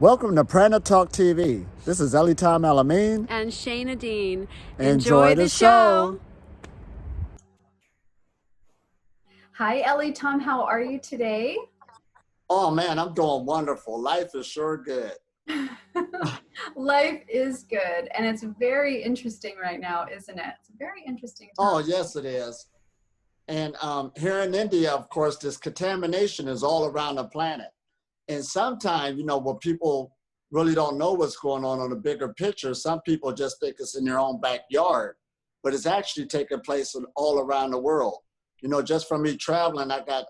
Welcome to Pranic Talk TV. This is Elitom El-Amin. And Shana Dean. Enjoy the show. Hi, Elitom. How are you today? Oh man, I'm doing wonderful. Life is sure good. Life is good, and it's very interesting right now, isn't it? It's a very interesting time. Oh yes, it is. And here in India, of course, this contamination is all around the planet. And sometimes, when people really don't know what's going on the bigger picture, some people just think it's in their own backyard, but it's actually taking place all around the world. Just from me traveling, I got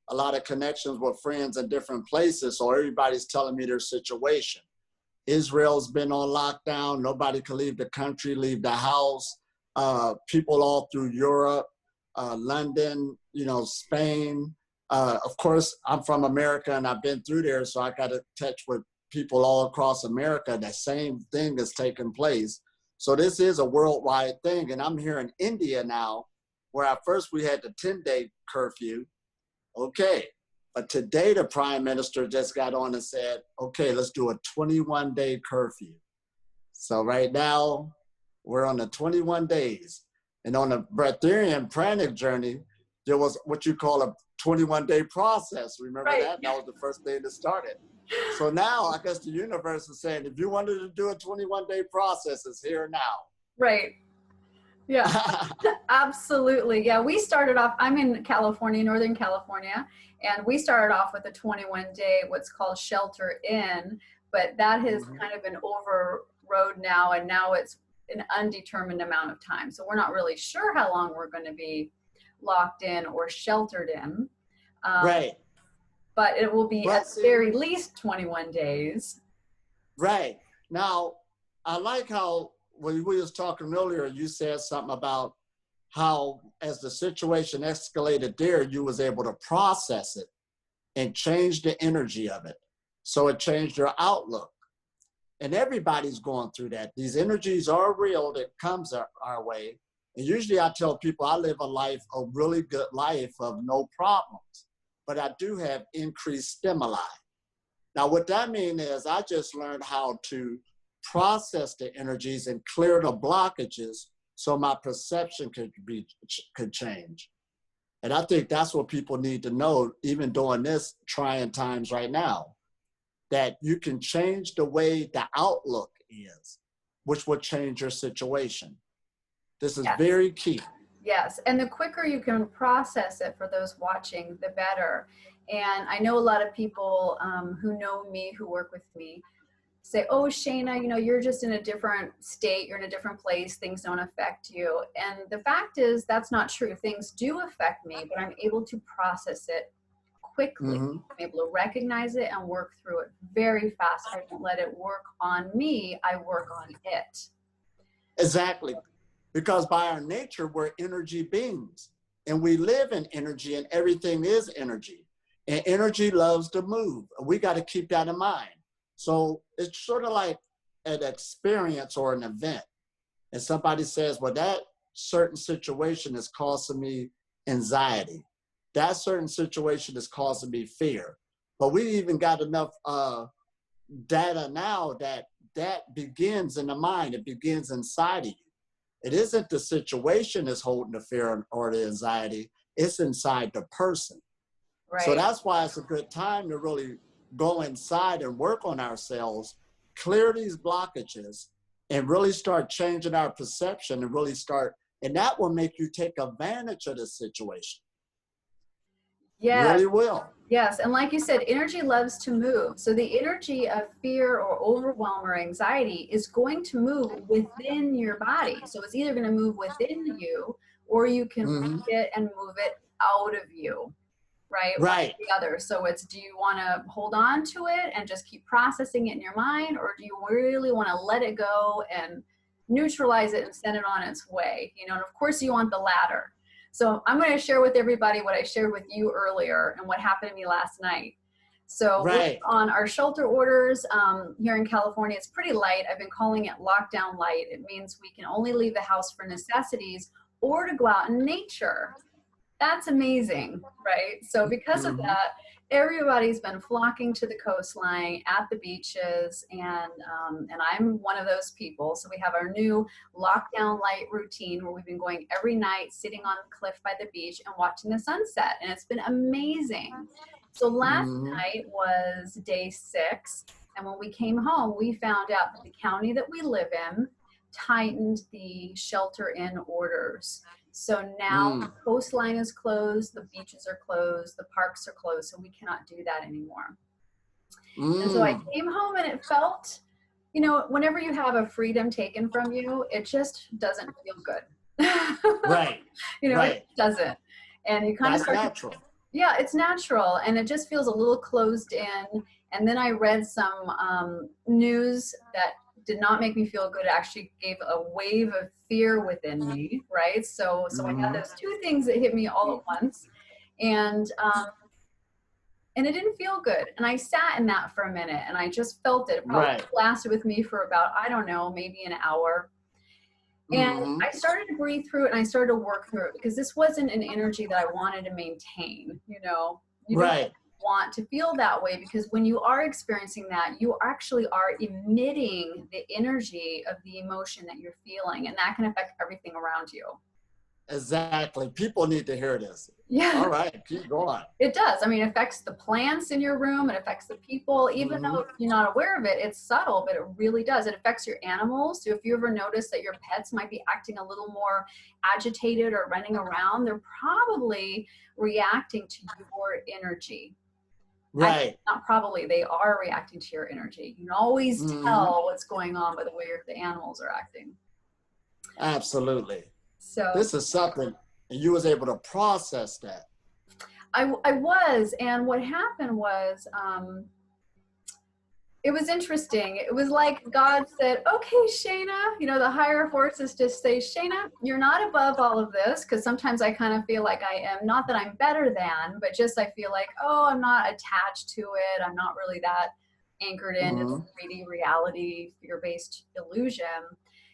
a lot of connections with friends in different places, so everybody's telling me their situation. Israel's been on lockdown. Nobody can leave the country, leave the house. People all through Europe, London, Spain. Of course, I'm from America and I've been through there, so I got in touch with people all across America. The same thing is taking place. So this is a worldwide thing. And I'm here in India now, where at first we had the 10-day curfew. Okay. But today the prime minister just got on and said, okay, let's do a 21-day curfew. So right now we're on the 21 days. And on the Breathwork Pranic journey, there was what you call a 21-day process. Remember that? That was the first day that started. So now I guess the universe is saying, if you wanted to do a 21-day process, it's here now. Right. Yeah, absolutely. Yeah, we started off, I'm in California, Northern California, and we started off with a 21-day, what's called shelter in, but that has kind of been overrode now, and now it's an undetermined amount of time. So we're not really sure how long we're going to be locked in or sheltered in. Right. But it will be at the very least 21 days. Right. Now, I like how when we was talking earlier, you said something about how as the situation escalated there, you was able to process it and change the energy of it. So it changed your outlook. And everybody's going through that. These energies are real that comes our way. And usually I tell people I live a really good life of no problems, but I do have increased stimuli. Now, what that means is I just learned how to process the energies and clear the blockages so my perception could change. And I think that's what people need to know, even during this trying times right now, that you can change the way the outlook is, which will change your situation. This is very key. Yes, and the quicker you can process it for those watching, the better. And I know a lot of people who know me, who work with me, say, oh, Shana, you're just in a different state, you're in a different place, things don't affect you. And the fact is, that's not true. Things do affect me, but I'm able to process it quickly. I'm able to recognize it and work through it very fast. I don't let it work on me, I work on it. Exactly. Because by our nature, we're energy beings, and we live in energy, and everything is energy. And energy loves to move. We got to keep that in mind. So it's sort of like an experience or an event. And somebody says, well, that certain situation is causing me anxiety. That certain situation is causing me fear. But we even got enough data now that begins in the mind. It begins inside of you. It isn't the situation that's holding the fear or the anxiety. It's inside the person. Right. So that's why it's a good time to really go inside and work on ourselves, clear these blockages, and really start changing our perception and that will make you take advantage of the situation. Yeah. Really will. Yes, and like you said, energy loves to move. So the energy of fear or overwhelm or anxiety is going to move within your body. So it's either going to move within you, or you can read it and move it out of you, right? Right. One or the other. So it's, do you want to hold on to it and just keep processing it in your mind, or do you really want to let it go and neutralize it and send it on its way? And of course you want the latter. So I'm going to share with everybody what I shared with you earlier and what happened to me last night. So we're on our shelter orders here in California. It's pretty light. I've been calling it lockdown light. It means we can only leave the house for necessities or to go out in nature. That's amazing, right? So because of that, everybody's been flocking to the coastline, at the beaches, and I'm one of those people. So we have our new lockdown light routine where we've been going every night, sitting on the cliff by the beach and watching the sunset, and it's been amazing. So last night was day 6, and when we came home, we found out that the county that we live in tightened the shelter-in orders. So now the coastline is closed, the beaches are closed, the parks are closed, so we cannot do that anymore. And so I came home and it felt, you know, whenever you have a freedom taken from you, it just doesn't feel good. Right. You know, right. it doesn't. And you kind of start natural. Yeah, it's natural, and it just feels a little closed in. And then I read some news that did not make me feel good. It actually gave a wave of fear within me, right? So I had those two things that hit me all at once, and it didn't feel good. And I sat in that for a minute, and I just felt it. It probably lasted with me for about, I don't know, maybe an hour. And I started to breathe through it, and I started to work through it, because this wasn't an energy that I wanted to maintain. You know, you don't want to feel that way, because when you are experiencing that, you actually are emitting the energy of the emotion that you're feeling, and that can affect everything around you. Exactly. People need to hear this. Yeah. All right, keep going. It does. I mean, it affects the plants in your room. It affects the people. Even though you're not aware of it, it's subtle, but it really does. It affects your animals. So if you ever notice that your pets might be acting a little more agitated or running around, they're probably reacting to your energy. Right. Actually, not probably, they are reacting to your energy. You can always tell what's going on by the way the animals are acting. Absolutely. So this is something, and you was able to process that. I was, and what happened was, it was interesting. It was like God said, okay, Shana, you know, the higher forces just say, Shana, you're not above all of this, because sometimes I kind of feel like I am, not that I'm better than, but just I feel like, oh, I'm not attached to it. I'm not really that anchored into the 3D reality, fear-based illusion.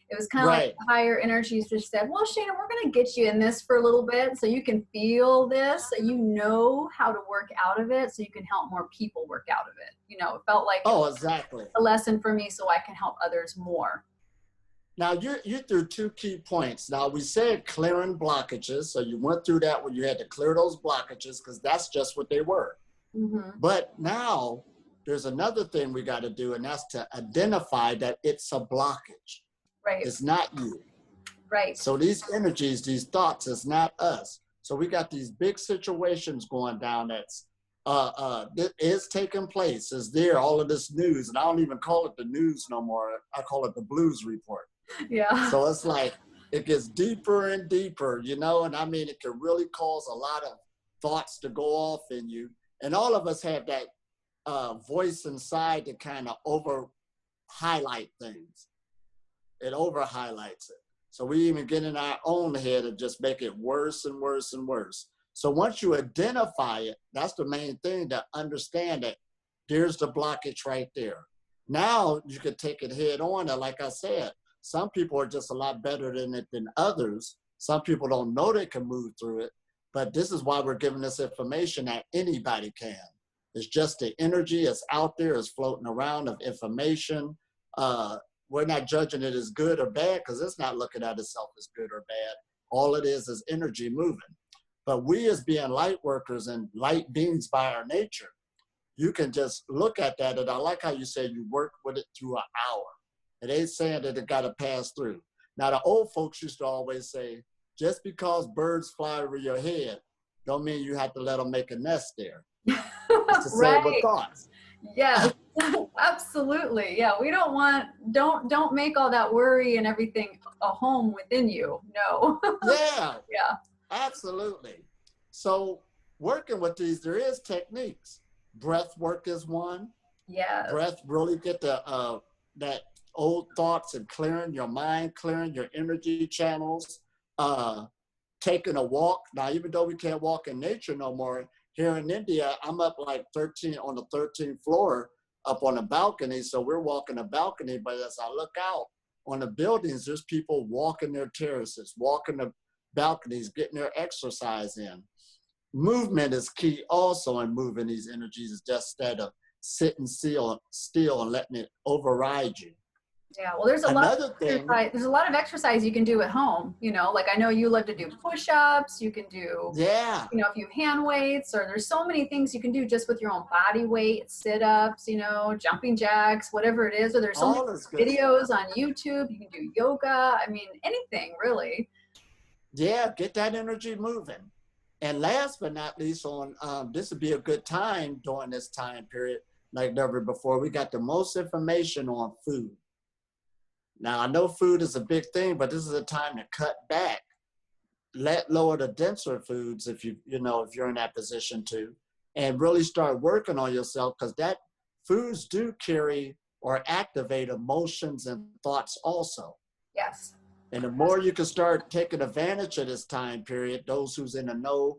It was kind of like the higher energies just said, well, Shana, we're going to get you in this for a little bit so you can feel this, so you know how to work out of it, so you can help more people work out of it. You know, it felt like a lesson for me so I can help others more. Now, you threw 2 key points. Now, we said clearing blockages. So you went through that when you had to clear those blockages, because that's just what they were. But now there's another thing we got to do, and that's to identify that it's a blockage. Right. It's not you. Right. So these energies, these thoughts, it's not us. So we got these big situations going down that's that is taking place. Is there all of this news, and I don't even call it the news no more. I call it the blues report. Yeah. So it's like it gets deeper and deeper, you know. And I mean, it can really cause a lot of thoughts to go off in you. And all of us have that voice inside to kind of over highlight things. It over highlights it. So we even get in our own head and just make it worse and worse and worse. So once you identify it, that's the main thing, to understand that there's the blockage right there. Now you can take it head on. And like I said, some people are just a lot better in it than others. Some people don't know they can move through it. But this is why we're giving this information that anybody can. It's just the energy is out there, is floating around of information. We're not judging it as good or bad, because it's not looking at itself as good or bad. All it is energy moving. But we, as being light workers and light beings by our nature, you can just look at that. And I like how you said you work with it through an hour. It ain't saying that it got to pass through. Now, the old folks used to always say, just because birds fly over your head, don't mean you have to let them make a nest there. It's the same with thoughts. Yes, absolutely. Yeah, we don't want, don't make all that worry and everything a home within you. No. Yeah. Yeah. Absolutely. So working with these, there is techniques. Breath work is one. Yeah. Breath really get the that old thoughts and clearing your mind, clearing your energy channels. Taking a walk. Now, even though we can't walk in nature no more, here in India, I'm up like 13 on the 13th floor up on a balcony. So we're walking a balcony, but as I look out on the buildings, there's people walking their terraces, walking the balconies, getting their exercise in. movement is key also in moving these energies, just instead of sitting still and letting it override you. Yeah, well, there's a lot of Another thing, exercise. There's a lot of exercise you can do at home. You know, like I know you love to do push-ups. You can do, yeah, you know, if you have hand weights, or there's so many things you can do just with your own body weight, sit-ups, you know, jumping jacks, whatever it is. Or there's so many all is good videos stuff. on YouTube. You can do yoga. I mean, anything really. Yeah, get that energy moving. And last but not least, this would be a good time during this time period, like never before. We got the most information on food. Now, I know food is a big thing, but this is a time to cut back, let lower the denser foods if if you're in that position to, and really start working on yourself, because that foods do carry or activate emotions and thoughts also. Yes. And the more you can start taking advantage of this time period, those who's in the know,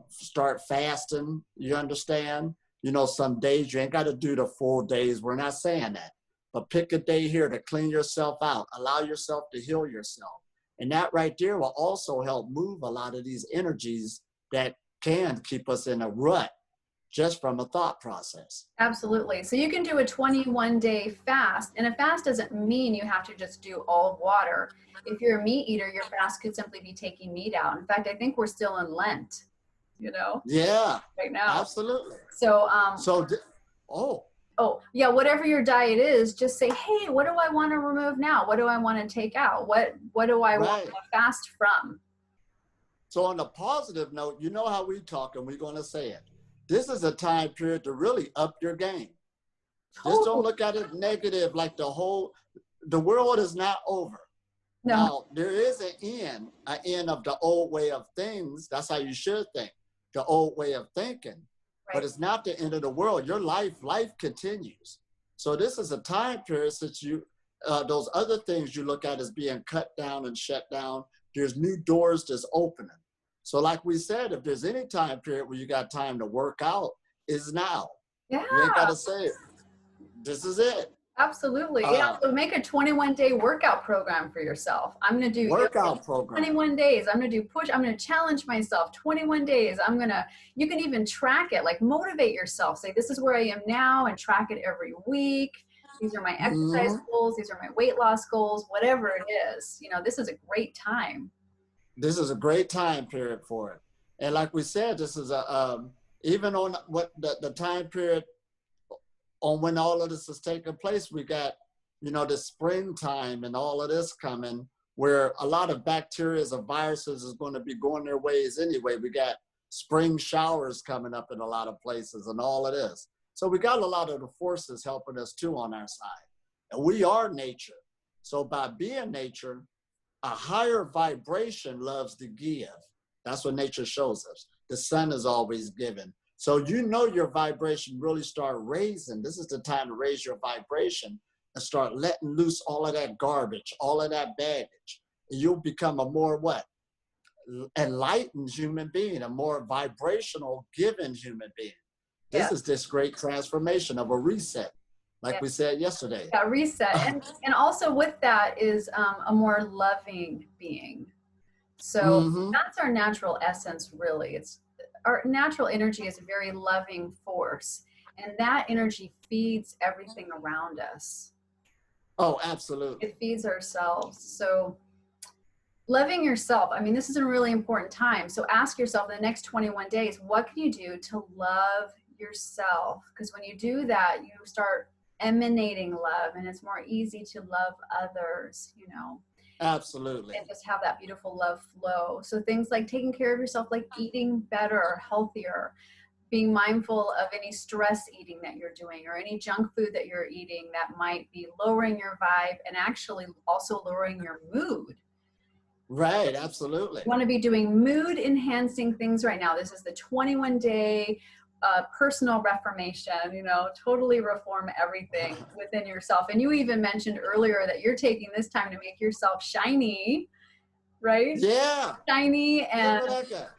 start fasting, you understand? You know, some days you ain't got to do the full days. We're not saying that. But pick a day here to clean yourself out. Allow yourself to heal yourself. And that right there will also help move a lot of these energies that can keep us in a rut just from a thought process. Absolutely. So you can do a 21-day fast, and a fast doesn't mean you have to just do all water. If you're a meat eater, your fast could simply be taking meat out. In fact, I think we're still in Lent, you know, Yeah, right now. absolutely. So, oh, yeah, whatever your diet is, just say, hey, what do I want to remove now? What do I want to take out? What do I want to fast from? So on a positive note, you know how we talk, and we're going to say it. This is a time period to really up your game. Just don't look at it negative, like the world is not over. No. Now, there is an end of the old way of things. That's how you should think, the old way of thinking. Right. But it's not the end of the world. Your life continues. So this is a time period, since those other things you look at as being cut down and shut down, there's new doors that's opening. So like we said, if there's any time period where you got time to work out, is now. Yeah. You ain't got to say it. This is it. Absolutely. Yeah. So make a 21-day workout program for yourself. I'm going to do workout program. 21 days. I'm going to do I'm going to challenge myself 21 days. You can even track it, like motivate yourself. Say, this is where I am now, and track it every week. These are my exercise goals. These are my weight loss goals, whatever it is. You know, this is a great time. This is a great time period for it. And like we said, this is even on what the time period on when all of this is taking place, we got, the springtime and all of this coming, where a lot of bacteria and viruses is going to be going their ways anyway. We got spring showers coming up in a lot of places and all of this. So we got a lot of the forces helping us too on our side. And we are nature. So by being nature, a higher vibration loves to give. That's what nature shows us. The sun is always giving. So your vibration really start raising. This is the time to raise your vibration and start letting loose all of that garbage, all of that baggage. And you'll become a more enlightened human being, a more vibrational, giving human being. This is this great transformation of a reset, like we said yesterday. Yeah, reset. And also with that is a more loving being. So that's our natural essence, really. Our natural energy is a very loving force, and that energy feeds everything around us. Oh, absolutely. It feeds ourselves. So loving yourself, I mean, this is a really important time. So ask yourself in the next 21 days, what can you do to love yourself? Because when you do that, you start emanating love, and it's more easy to love others, Absolutely. And just have that beautiful love flow. So things like taking care of yourself, like eating better, healthier, being mindful of any stress eating that you're doing, or any junk food that you're eating that might be lowering your vibe and actually also lowering your mood. Right, absolutely. You want to be doing mood enhancing things right now. This is the 21-day personal reformation, totally reform everything within yourself. And you even mentioned earlier that you're taking this time to make yourself shiny, right? Yeah. Shiny and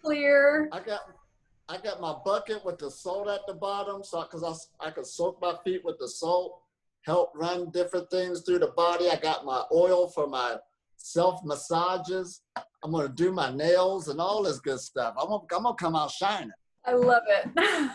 clear. I got my bucket with the salt at the bottom, so because I could soak my feet with the salt, help run different things through the body. I got my oil for my self massages. I'm going to do my nails and all this good stuff. I'm going to come out shining. I love it.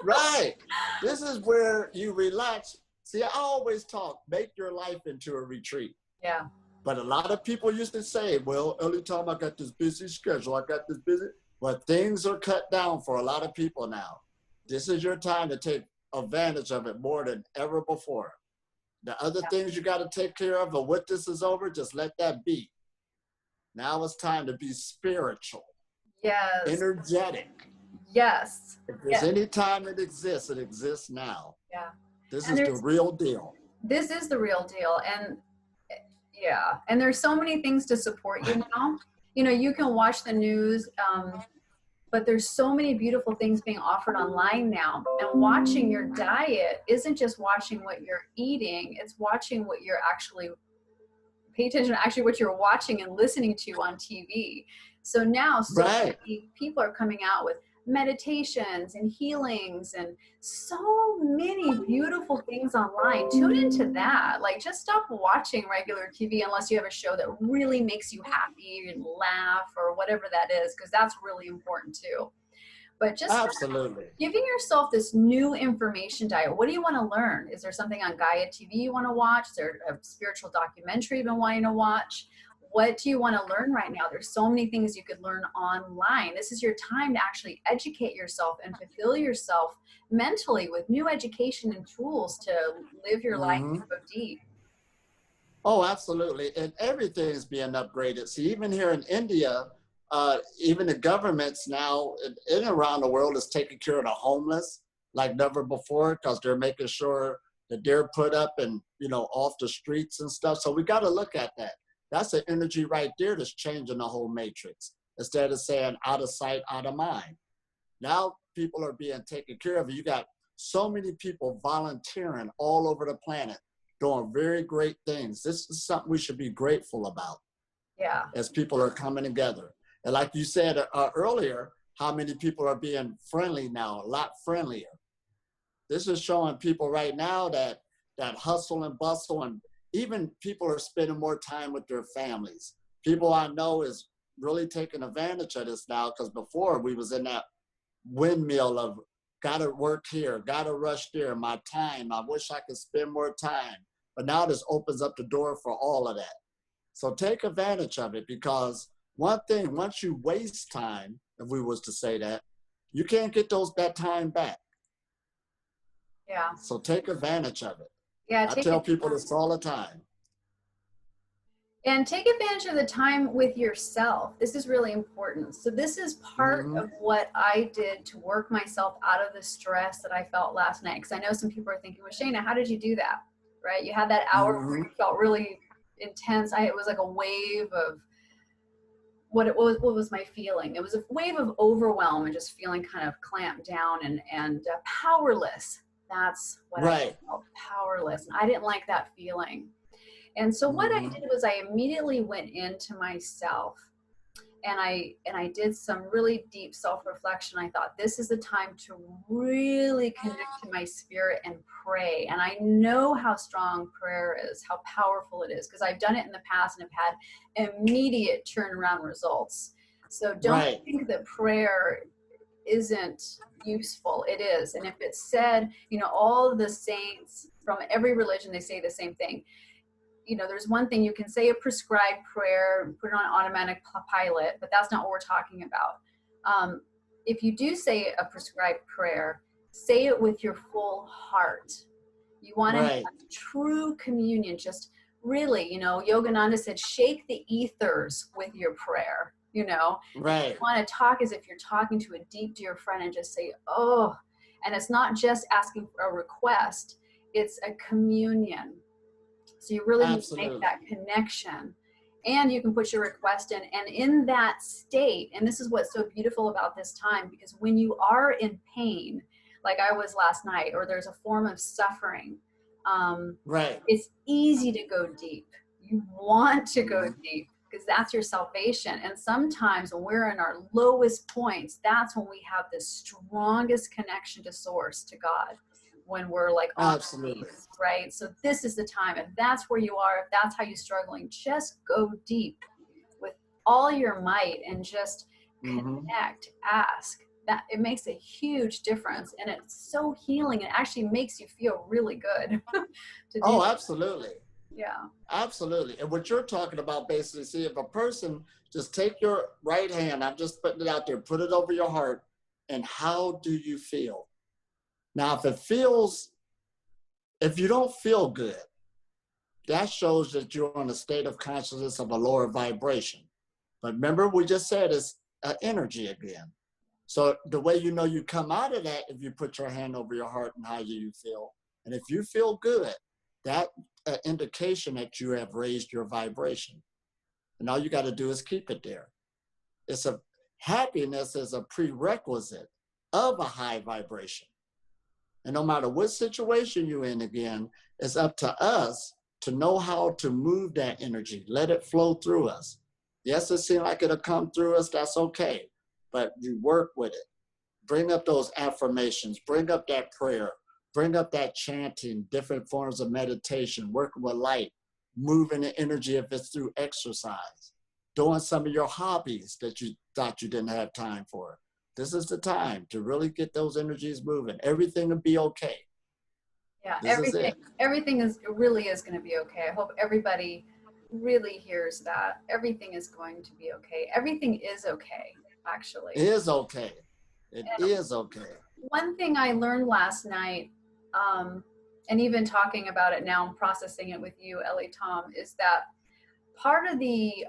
Right. This is where you relax. See, I always talk, make your life into a retreat. Yeah. But a lot of people used to say, well, Elitom, I got this busy schedule. I got this busy. But things are cut down for a lot of people now. This is your time to take advantage of it more than ever before. The other things you got to take care of, but when this is over, just let that be. Now it's time to be spiritual. Yes. Energetic. Yes. If there's any time it exists now. Yeah. This is the real deal. This is the real deal. And yeah, and there's so many things to support you now. You know, you can watch the news, but there's so many beautiful things being offered online now. And watching your diet isn't just watching what you're eating, it's watching what you're actually, pay attention to actually what you're watching and listening to on TV. So now so many people are coming out with meditations and healings and so many beautiful things online. Tune into that. Like, just stop watching regular TV unless you have a show that really makes you happy and laugh or whatever that is, because that's really important too. But just absolutely giving yourself this new information diet. What do you want to learn? Is there something on Gaia TV you want to watch? Is there a spiritual documentary you've been wanting to watch? What do you want to learn right now? There's so many things you could learn online. This is your time to actually educate yourself and fulfill yourself mentally with new education and tools to live your life and go deep. Oh, absolutely. And everything is being upgraded. See, even here in India, even the governments now in and around the world is taking care of the homeless like never before, because they're making sure that they're put up and, you know, off the streets and stuff. So we got to look at that. That's the energy right there that's changing the whole matrix. Instead of saying out of sight, out of mind. Now people are being taken care of. You got so many people volunteering all over the planet, doing very great things. This is something we should be grateful about. Yeah. As people are coming together. And like you said earlier, how many people are being friendly now, a lot friendlier. This is showing people right now that hustle and bustle, and even people are spending more time with their families. People I know is really taking advantage of this now, because before we was in that windmill of gotta work here, gotta rush there, my time, I wish I could spend more time. But now this opens up the door for all of that. So take advantage of it, because one thing, once you waste time, if we was to say that, you can't get that time back. Yeah. So take advantage of it. Yeah. I tell people this all the time. And take advantage of the time with yourself. This is really important. So this is part of what I did to work myself out of the stress that I felt last night. Because I know some people are thinking, well, Shana, how did you do that? Right? You had that hour where you felt really intense. It was like a wave of what was my feeling? It was a wave of overwhelm and just feeling kind of clamped down and powerless. That's what I felt, powerless. And I didn't like that feeling. And so what I did was I immediately went into myself and I did some really deep self-reflection. I thought, this is the time to really connect to my spirit and pray. And I know how strong prayer is, how powerful it is, because I've done it in the past and have had immediate turnaround results. So don't think that prayer isn't useful. It is. And if it's said, you know, all the saints from every religion, they say the same thing. You know, there's one thing, you can say a prescribed prayer, put it on automatic pilot, but that's not what we're talking about. If you do say a prescribed prayer, say it with your full heart. You want to have true communion, just really, you know, Yogananda said, shake the ethers with your prayer, you know. You want to talk as if you're talking to a deep, dear friend and just say, oh, and it's not just asking for a request, it's a communion. So you really need to make that connection, and you can put your request in. And in that state, and this is what's so beautiful about this time, because when you are in pain, like I was last night, or there's a form of suffering, it's easy to go deep. You want to go deep because that's your salvation. And sometimes when we're in our lowest points, that's when we have the strongest connection to source, to God. when we're like on our Absolutely. knees, right? So this is the time. If that's where you are, if that's how you're struggling, just go deep with all your might and just Mm-hmm. connect, ask. That it makes a huge difference, and it's so healing. It actually makes you feel really good to do. Oh, absolutely. Yeah. Absolutely. And what you're talking about, basically, see, if a person just take your right hand, I'm just putting it out there, put it over your heart, and how do you feel? Now, if you don't feel good, that shows that you're in a state of consciousness of a lower vibration. But remember, we just said it's energy again. So the way you know you come out of that, if you put your hand over your heart and how you feel, and if you feel good, that indication that you have raised your vibration. And all you got to do is keep it there. Happiness is a prerequisite of a high vibration. And no matter what situation you're in, again, it's up to us to know how to move that energy, let it flow through us. Yes, it seems like it'll come through us, that's okay. But you work with it. Bring up those affirmations, bring up that prayer, bring up that chanting, different forms of meditation, working with light, moving the energy if it's through exercise, doing some of your hobbies that you thought you didn't have time for. This is the time to really get those energies moving. Everything will be okay. Yeah, This is it. everything is really is going to be okay. I hope everybody really hears that. Everything is going to be okay. Everything is okay, actually. It is okay. It And is okay. one thing I learned last night, and even talking about it now and processing it with you, Elitom, is that part of the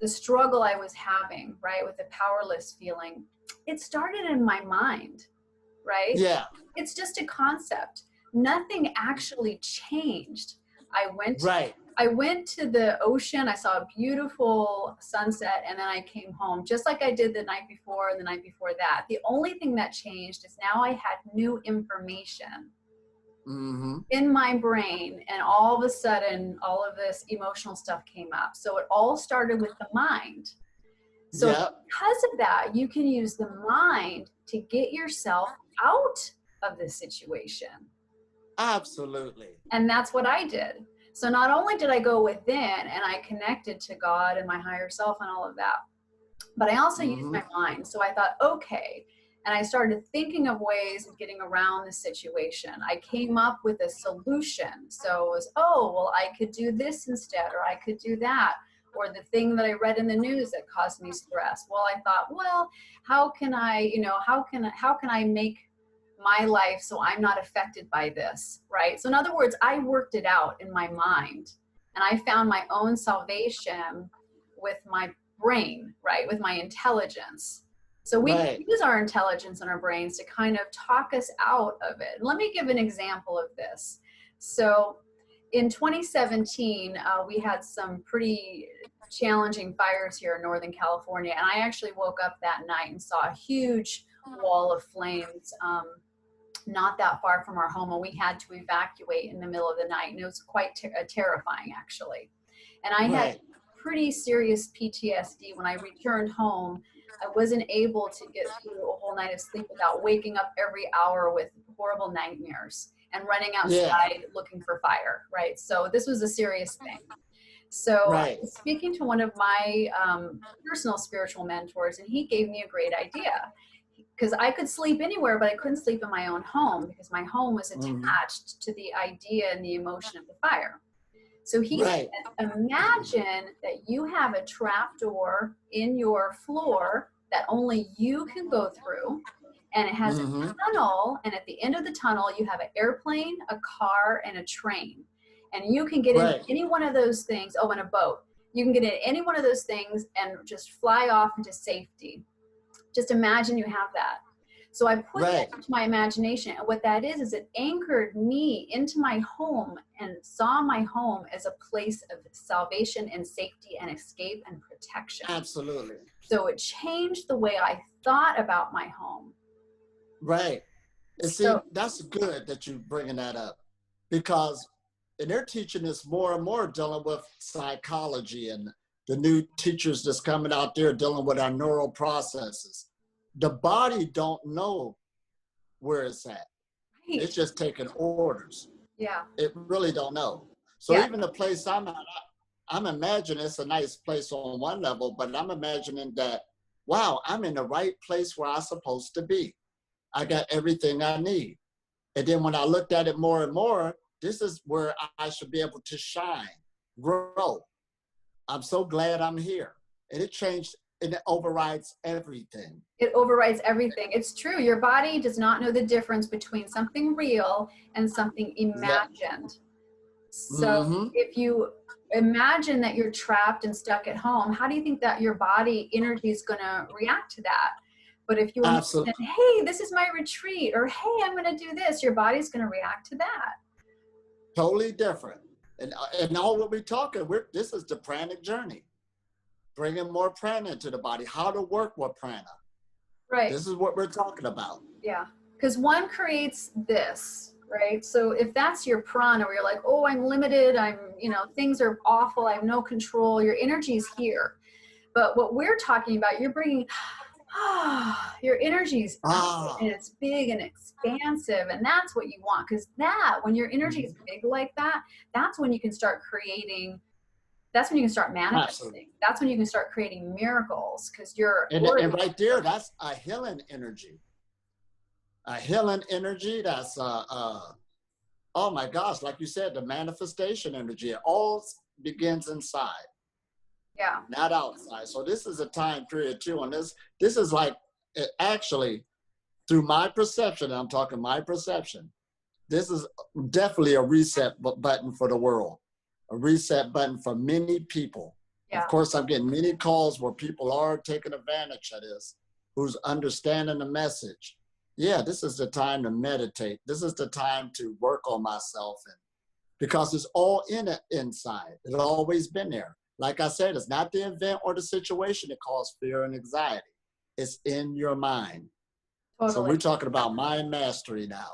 struggle I was having, right, with the powerless feeling, it started in my mind, right? Yeah, It's just a concept. Nothing actually changed. right. I went to the ocean, I saw a beautiful sunset, and then I came home, just like I did the night before and the night before that. The only thing that changed is now I had new information Mm-hmm. in my brain, and all of a sudden, all of this emotional stuff came up. So it all started with the mind. So Yeah, because of that, you can use the mind to get yourself out of the situation. absolutely. And that's what I did. So not only did I go within and I connected to God and my higher self and all of that, but I also used Mm-hmm. my mind. So I thought, okay. And I started thinking of ways of getting around the situation. I came up with a solution. So it was, oh, well, I could do this instead, or I could do that. Or the thing that I read in the news that caused me stress. Well, I thought, well, how can I make my life so I'm not affected by this, right? So in other words, I worked it out in my mind, and I found my own salvation with my brain, right? With my intelligence. So we Right. use our intelligence and our brains to kind of talk us out of it. Let me give an example of this. So in 2017, we had some pretty challenging fires here in Northern California. And I actually woke up that night and saw a huge wall of flames not that far from our home. And we had to evacuate in the middle of the night. And it was quite terrifying, actually. And I had Right. pretty serious PTSD. When I returned home, I wasn't able to get through a whole night of sleep without waking up every hour with horrible nightmares and running Yeah. outside looking for fire, right? So this was a serious thing. So I Right. was speaking to one of my personal spiritual mentors, and he gave me a great idea, because I could sleep anywhere, but I couldn't sleep in my own home because my home was Mm-hmm. attached to the idea and the emotion of the fire. So he Right. said, imagine that you have a trap door in your floor that only you can go through, and it has Mm-hmm. a tunnel, and at the end of the tunnel, you have an airplane, a car, and a train. And you can get in Right. any one of those things, and a boat. You can get in any one of those things and just fly off into safety. Just imagine you have that. So I put Right. that into my imagination. And what that is it anchored me into my home and saw my home as a place of salvation and safety and escape and protection. Absolutely. So it changed the way I thought about my home. Right. And see, So that's good that you're bringing that up, because and they're teaching us more and more dealing with psychology, and the new teachers that's coming out there dealing with our neural processes. The body don't know where it's at. It's just taking orders. Yeah. It really don't know. So Yeah. even the place I'm at, I'm imagining it's a nice place on one level, but I'm imagining that, wow, I'm in the right place where I'm supposed to be. I got everything I need. And then when I looked at it more and more, this is where I should be able to shine, grow. I'm so glad I'm here. And it changed, and it overrides everything. It overrides everything. It's true. Your body does not know the difference between something real and something Yeah. imagined. So Mm-hmm. if you imagine that you're trapped and stuck at home, how do you think that your body energy is going to react to that? But if you imagine, Absolutely. hey, this is my retreat, or hey, I'm going to do this, your body's going to react to that. Totally different. And all what we're talking, this is the pranic journey. Bringing more prana into the body, how to work with prana. Right. This is what we're talking about. Yeah. Because one creates this, right? So if that's your prana, where you're like, oh, I'm limited, things are awful, I have no control, your energy's here. But what we're talking about, you're bringing, your energy's out, and it's big and expansive, and that's what you want. Because when your energy is big like that, that's when you can start creating. That's when you can start manifesting. Absolutely. That's when you can start creating miracles, because you're and right there, that's a healing energy. A healing energy. That's oh my gosh, like you said, the manifestation energy. It all begins inside. Yeah. Not outside. So this is a time period too, and this is like, actually, through my perception, I'm talking my perception, this is definitely a reset button for the world, a reset button for many people. Yeah. Of course, I'm getting many calls where people are taking advantage of this, who's understanding the message. Yeah, this is the time to meditate. This is the time to work on myself, and because it's all inside. It's always been there. Like I said, it's not the event or the situation that causes fear and anxiety. It's in your mind. Totally. So we're talking about mind mastery now.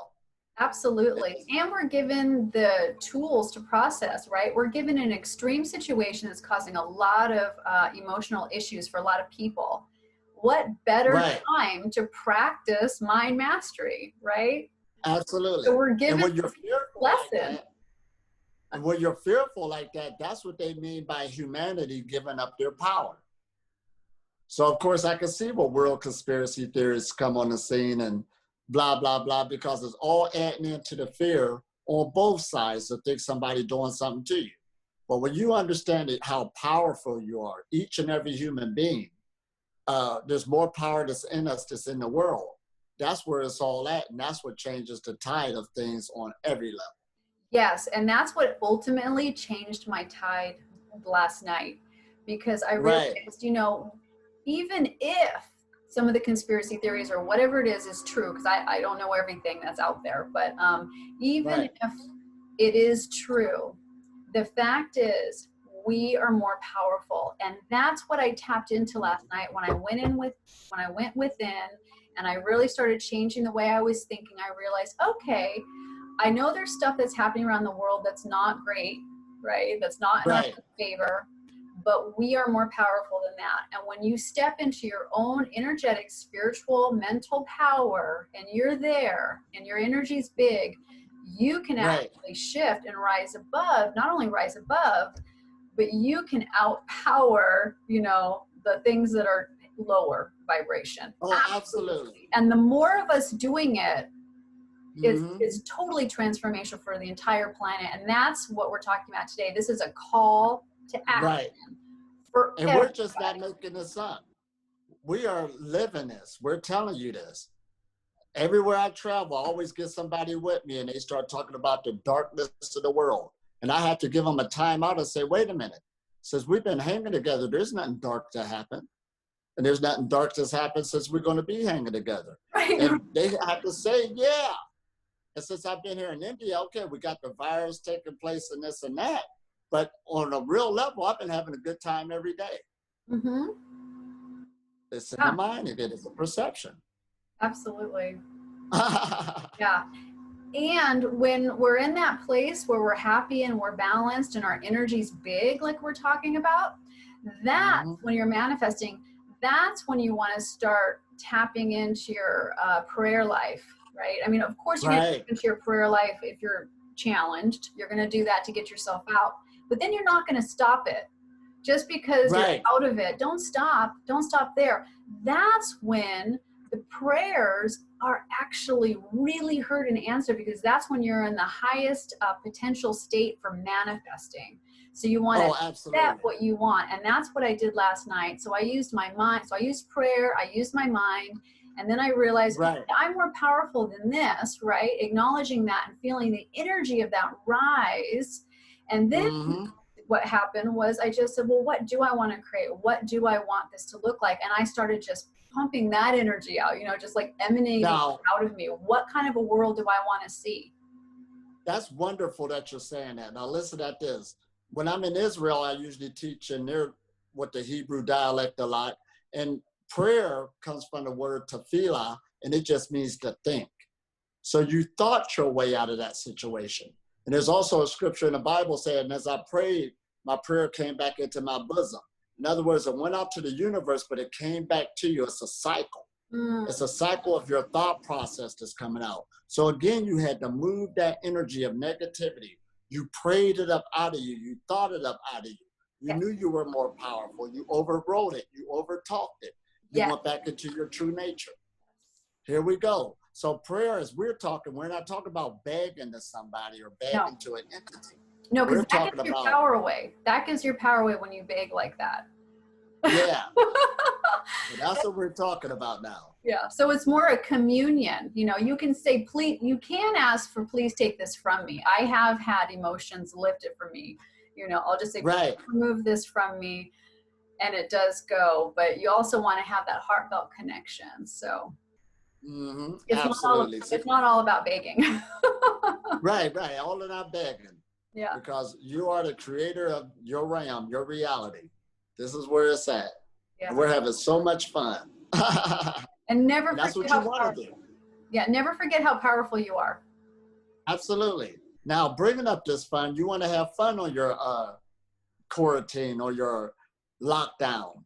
Absolutely. And we're given the tools to process, right? We're given an extreme situation that's causing a lot of emotional issues for a lot of people. What better time to practice mind mastery, right? Absolutely. So we're given a lesson. And when you're fearful like that, that's what they mean by humanity giving up their power. So, of course, I can see what world conspiracy theorists come on the scene and blah, blah, blah, because it's all adding into the fear on both sides to think somebody doing something to you. But when you understand how powerful you are, each and every human being, there's more power that's in us that's in the world. That's where it's all at, and that's what changes the tide of things on every level. Yes, and that's what ultimately changed my tide last night, because I realized, even if some of the conspiracy theories or whatever it is true, because I don't know everything that's out there, but even if it is true, the fact is we are more powerful. And that's what I tapped into last night when I went within and I really started changing the way I was thinking. I realized, okay, I know there's stuff that's happening around the world that's not great, right? That's not in our favor, but we are more powerful than that. And when you step into your own energetic, spiritual, mental power, and you're there, and your energy's big, you can actually shift and rise above, not only rise above, but you can outpower, the things that are lower vibration. Oh, absolutely. And the more of us doing it, is totally transformational for the entire planet. And that's what we're talking about today. This is a call to action. And we're just not making this up. We are living this. We're telling you this. Everywhere I travel, I always get somebody with me and they start talking about the darkness of the world. And I have to give them a time out and say, wait a minute. Since we've been hanging together, there's nothing dark to happen. And there's nothing dark that's happened since we're going to be hanging together. And they have to say, yeah. And since I've been here in India, okay, we got the virus taking place and this and that. But on a real level, I've been having a good time every day. It's in the mind of it. It's a perception. Absolutely. Yeah. And when we're in that place where we're happy and we're balanced and our energy's big, like we're talking about, that's when you're manifesting. That's when you want to start tapping into your prayer life, right? I mean, of course you're going to Right. get into your prayer life if you're challenged. You're going to do that to get yourself out, but then you're not going to stop it. Just because you're Right. out of it, don't stop there. That's when the prayers are actually really heard and answered, because that's when you're in the highest potential state for manifesting. So you want to accept what you want. And that's what I did last night. So I used my mind. So I used prayer. I used my mind. And then I realized, Right. I'm more powerful than this, right? Acknowledging that and feeling the energy of that rise. And then what happened was I just said, well, what do I want to create? What do I want this to look like? And I started just pumping that energy out, just like emanating out of me. What kind of a world do I want to see? That's wonderful that you're saying that. Now listen at this. When I'm in Israel, I usually teach in their, with the Hebrew dialect a lot. And prayer comes from the word tefillah, and it just means to think. So you thought your way out of that situation. And there's also a scripture in the Bible saying, as I prayed, my prayer came back into my bosom. In other words, it went out to the universe, but it came back to you. It's a cycle. It's a cycle of your thought process that's coming out. So again, you had to move that energy of negativity. You prayed it up out of you. You thought it up out of you. You knew you were more powerful. You overrode it. You overtalked it. You went back into your true nature. Here we go. So prayer, as we're talking, we're not talking about begging to somebody or begging to an entity. No, because that gives your power away. That gives your power away when you beg like that. Yeah. So that's what we're talking about now. Yeah. So it's more a communion. You can say, please, you can ask for, please take this from me. I have had emotions lifted from me. I'll just say, right, remove this from me. And it does go. But you also want to have that heartfelt connection. So absolutely. It's not all about begging. Right. All of that begging. Yeah. Because you are the creator of your realm, your reality. This is where it's at. Yeah. And we're having so much fun. And never and that's forget what you want to do. Yeah, never forget how powerful you are. Absolutely. Now, bringing up this fun, you want to have fun on your quarantine or your lockdown.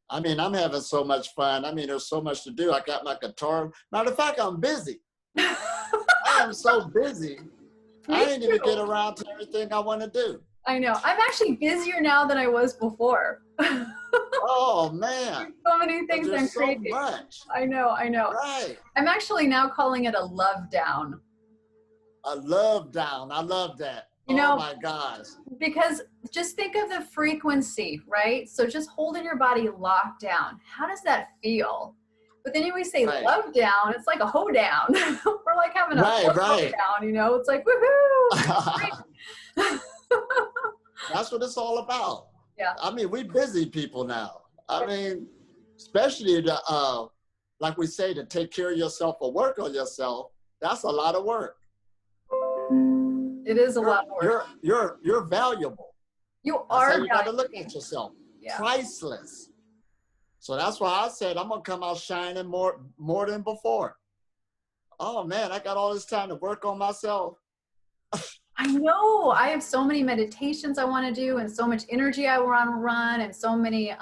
I mean, I'm having so much fun. I mean, there's so much to do. I got my guitar. Matter of fact, I'm busy. I am so busy. I ain't even get around to everything I want to do. I know. I'm actually busier now than I was before. Oh, man. So many things I'm creating. So much. I know. Right. I'm actually now calling it a love down. A love down. I love that. Oh, my gosh. Because just think of the frequency, right? So just holding your body locked down. How does that feel? But then when we say love down, it's like a hoedown. We're like having a hoedown, It's like, woohoo! That's what it's all about. Yeah. I mean, we busy people now. I mean, especially to, like we say, to take care of yourself or work on yourself. That's a lot of work. It is a lot of work. You're valuable. You are. That's how you got to look at yourself. Yeah. Priceless. So that's why I said I'm gonna come out shining more than before. Oh man, I got all this time to work on myself. I know. I have so many meditations I want to do, and so much energy I want to run, and so many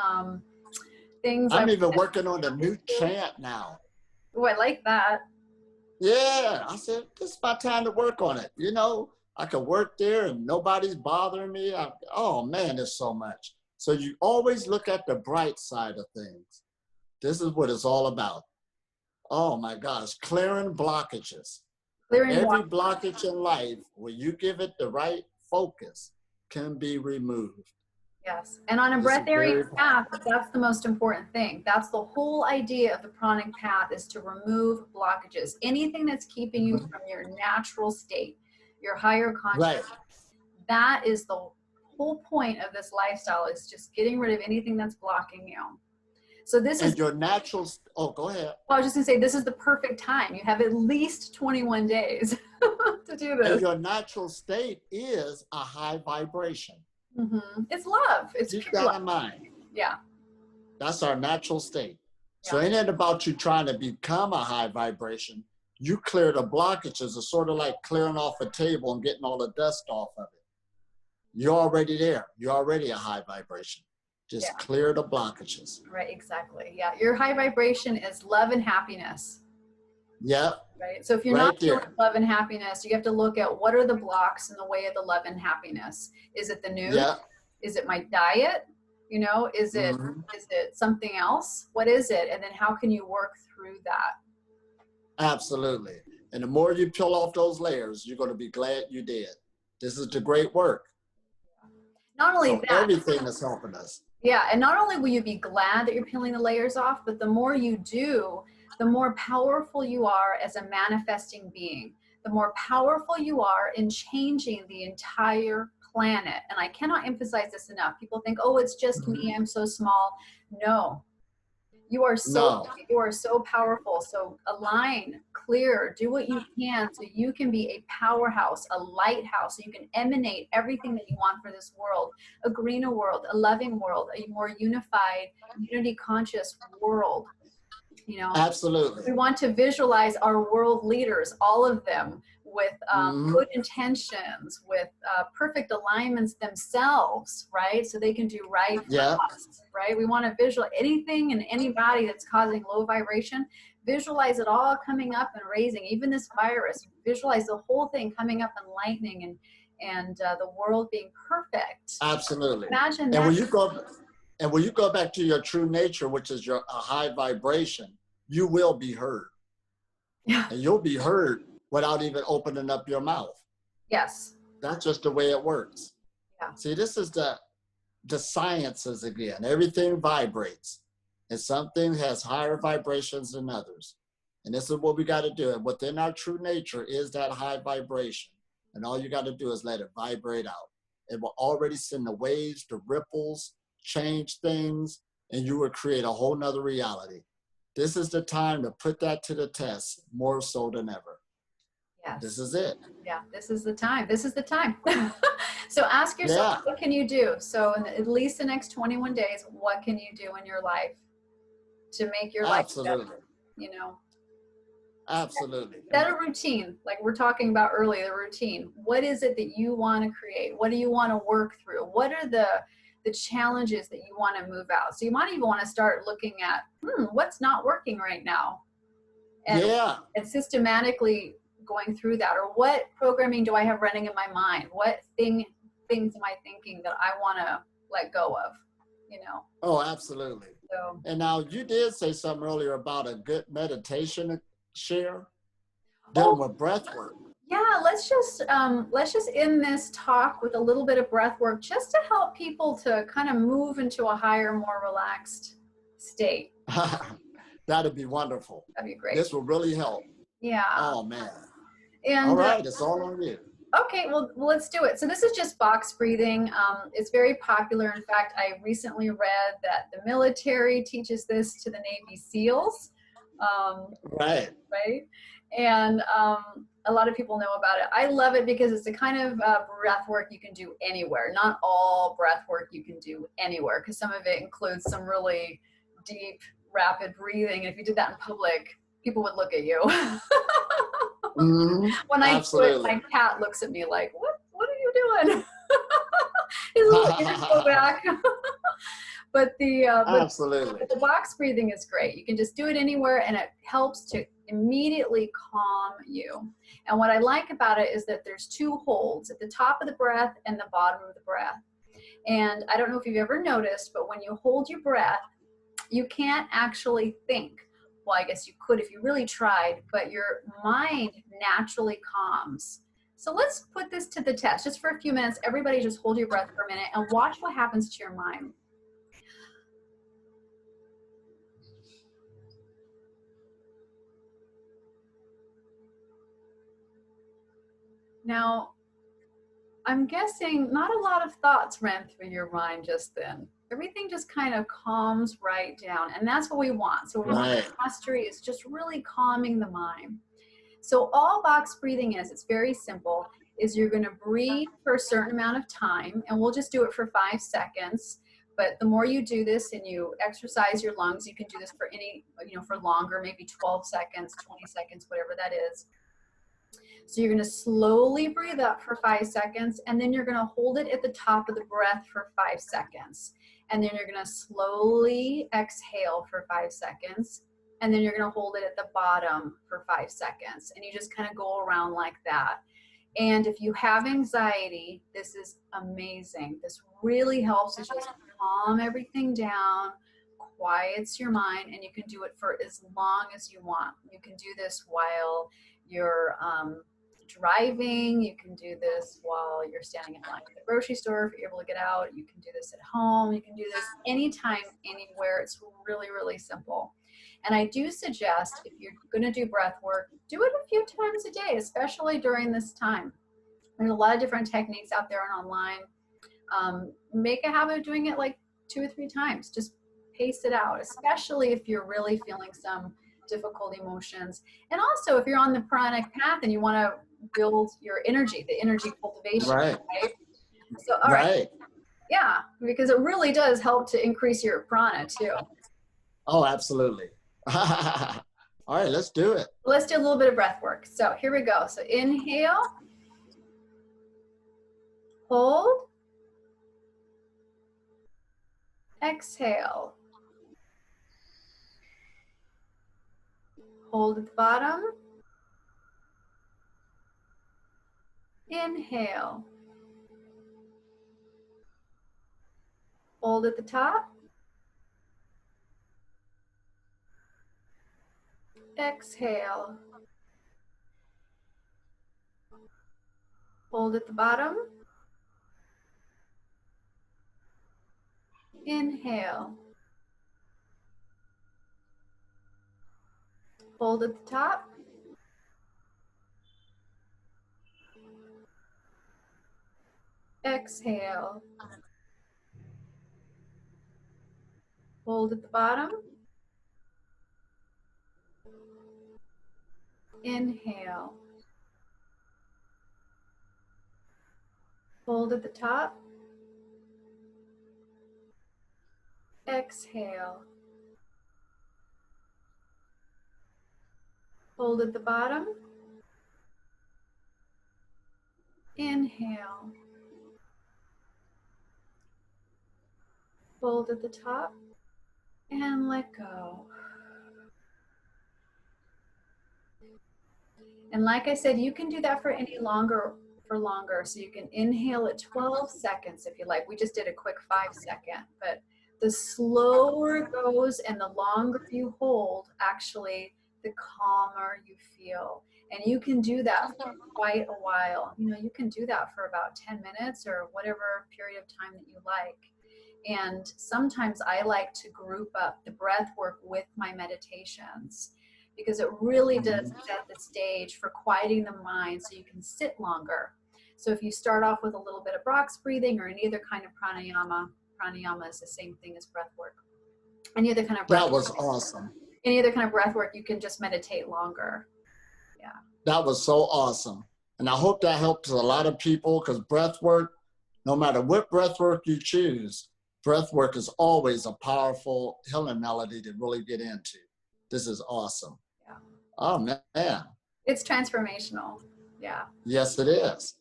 things. I'm even working on a new chant now. Oh, I like that. Yeah, I said this is my time to work on it. I could work there and nobody's bothering me. Oh man, there's so much. So you always look at the bright side of things. This is what it's all about. Oh my gosh, clearing blockages. Every blockage in life, when you give it the right focus, can be removed. Yes, and on a breathwork path, that's the most important thing. That's the whole idea of the pranic path, is to remove blockages. Anything that's keeping you from your natural state, your higher consciousness. Right. That is the whole point of this lifestyle, is just getting rid of anything that's blocking you. So this is your natural. Oh, go ahead. Well, I was just gonna say, this is the perfect time. You have at least 21 days to do this. And your natural state is a high vibration. It's love. It's keep that in mind. Yeah. That's our natural state. So it ain't about you trying to become a high vibration. You clear the blockages. It's sort of like clearing off a table and getting all the dust off of it. You're already there. You're already a high vibration. Just clear the blockages. Right, exactly. Yeah, your high vibration is love and happiness. Yep. Right. So if you're Right not feeling there. love and happiness, you have to look at what are the blocks in the way of the love and happiness. Is it the news? Yeah. Is it my diet? You know, is it something else? What is it? And then how can you work through that? Absolutely. And the more you peel off those layers, you're going to be glad you did. This is the great work. Not only So that, everything is helping us. yeah, and not only will you be glad that you're peeling the layers off, but the more you do, the more powerful you are as a manifesting being, the more powerful you are in changing the entire planet. And I cannot emphasize this enough. People think, oh, it's just me, I'm so small. No, you are No, so powerful. So align, clear, do what you can so you can be a powerhouse, a lighthouse, so you can emanate everything that you want for this world, a greener world, a loving world, a more unified, unity conscious world. You know, absolutely. we want to visualize our world leaders, all of them, with good intentions, with perfect alignments themselves, right? So they can do right for Yeah, us, right? We want to visualize anything and anybody that's causing low vibration, visualize it all coming up and raising, even this virus, visualize the whole thing coming up and lightening and the world being perfect. absolutely. Imagine And that. when you go back to your true nature, which is a high vibration, you will be heard. Yeah. And you'll be heard without even opening up your mouth. Yes. That's just the way it works. Yeah. See, this is the sciences again. Everything vibrates. And something has higher vibrations than others. And this is what we got to do. And within our true nature is that high vibration. And all you got to do is let it vibrate out. It will already send the waves, the ripples, change things, and you will create a whole nother reality. This is the time to put that to the test more so than ever. Yes. This is it. Yeah, this is the time. This is the time. So ask yourself, what can you do? So in at least the next 21 days, what can you do in your life to make your life better? You know, Absolutely. set a routine, like we're talking about earlier, the routine. What is it that you want to create? What do you want to work through? What are the challenges that you want to move out? So you might even want to start looking at, what's not working right now? And, and systematically going through that, or what programming do I have running in my mind? What things am I thinking that I want to let go of, you know? Oh, absolutely. So, and now you did say something earlier about a good meditation share. Dealing with breath work. Yeah, let's just end this talk with a little bit of breath work, just to help people to kind of move into a higher, more relaxed state. That'd be wonderful. That'd be great. This will really help. Yeah. Oh man. And all right, it's all on you. Okay, well, let's do it. So this is just box breathing. It's very popular. In fact, I recently read that the military teaches this to the Navy SEALs. Right. And a lot of people know about it. I love it because it's the kind of breath work you can do anywhere. Not all breath work you can do anywhere, because some of it includes some really deep, rapid breathing. And if you did that in public, people would look at you. When I do it, my cat looks at me like, what are you doing? His little ears go back. But the box breathing is great. You can just do it anywhere, and it helps to immediately calm you. And what I like about it is that there's two holds, at the top of the breath and the bottom of the breath. And I don't know if you've ever noticed, but when you hold your breath, you can't actually think. Well, I guess you could if you really tried, but your mind naturally calms. So let's put this to the test just for a few minutes. Everybody just hold your breath for a minute and watch what happens to your mind. Now, I'm guessing not a lot of thoughts ran through your mind just then. Everything just kind of calms right down, and that's what we want. So mastery is just really calming the mind. So all box breathing is, it's very simple, is you're going to breathe for a certain amount of time, and we'll just do it for 5 seconds. But the more you do this and you exercise your lungs, you can do this for for longer, maybe 12 seconds, 20 seconds, whatever that is. So you're going to slowly breathe up for 5 seconds, and then you're going to hold it at the top of the breath for 5 seconds. And then you're going to slowly exhale for 5 seconds, and then you're going to hold it at the bottom for 5 seconds, and you just kind of go around like that. And if you have anxiety, this is amazing. This really helps to just calm everything down, quiets your mind, and you can do it for as long as you want. You can do this while you're driving. You can do this while you're standing in line at the grocery store if you're able to get out. You can do this at home. You can do this anytime, anywhere. It's really, really simple. And I do suggest, if you're going to do breath work, do it a few times a day, especially during this time. There's a lot of different techniques out there and online. Make a habit of doing it like 2 or 3 times. Just pace it out, especially if you're really feeling some difficult emotions. And also, if you're on the pranic path and you want to build your energy, the energy cultivation, right? So, all right. Yeah, because it really does help to increase your prana too. Oh, absolutely. All right, let's do it. Let's do a little bit of breath work. So here we go. So inhale, hold, exhale, hold at the bottom, inhale, hold at the top, exhale, hold at the bottom, inhale, hold at the top, exhale, hold at the bottom, inhale, hold at the top, exhale, hold at the bottom, inhale, hold at the top, and let go. And like I said, you can do that for longer. So you can inhale at 12 seconds if you like. We just did a quick 5-second, but the slower it goes and the longer you hold, actually, the calmer you feel. And you can do that for quite a while. You know, you can do that for about 10 minutes or whatever period of time that you like. And sometimes I like to group up the breath work with my meditations, because it really does set the stage for quieting the mind so you can sit longer. So if you start off with a little bit of box breathing or any other kind of pranayama is the same thing as breath work. Any other kind of breath work. That was work, awesome. Any other kind of breath work, you can just meditate longer. Yeah. That was so awesome. And I hope that helps a lot of people, because breath work, no matter what breath work you choose, breath work is always a powerful healing melody to really get into. This is awesome. Yeah. Oh, man. It's transformational. Yeah. Yes, it is.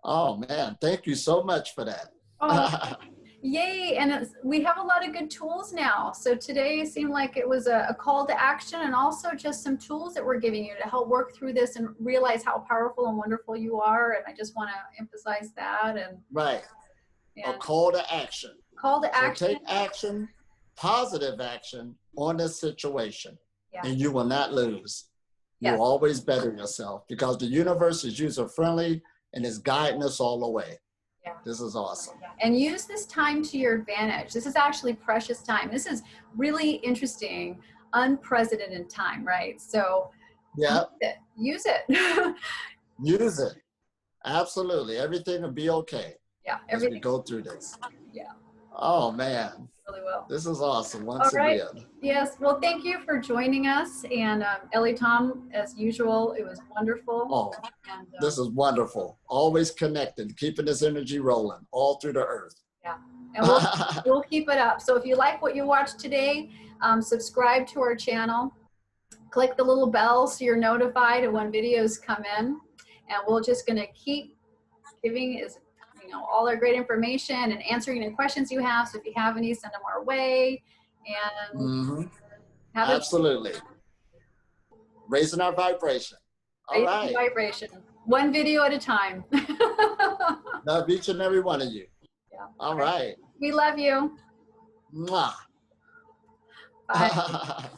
Oh, man. Thank you so much for that. Oh, yay. And we have a lot of good tools now. So today seemed like it was a call to action, and also just some tools that we're giving you to help work through this and realize how powerful and wonderful you are. And I just want to emphasize that. And right. A call to action. Call to action. So take action, positive action on this situation, and you will not lose. You'll always better yourself, because the universe is user-friendly and is guiding us all the way. Yeah. This is awesome. And use this time to your advantage. This is actually precious time. This is really interesting, unprecedented time, right? So use it. Use it. Absolutely. Everything will be okay. Yeah. Everything. As we go through this. Yeah. Oh, man. Really well. This is awesome once again. Yes. Well, thank you for joining us. And Elitom, as usual, it was wonderful. Oh, and, this is wonderful. Always connected, keeping this energy rolling all through the earth. Yeah. And we'll keep it up. So if you like what you watched today, subscribe to our channel. Click the little bell so you're notified of when videos come in. And we're just going to keep giving all our great information and answering any questions you have. So if you have any, send them our way. And Have Absolutely. Raising our vibration. All right. vibration. One video at a time. Love each and every one of you. Yeah. All right. We love you. Mwah. Bye.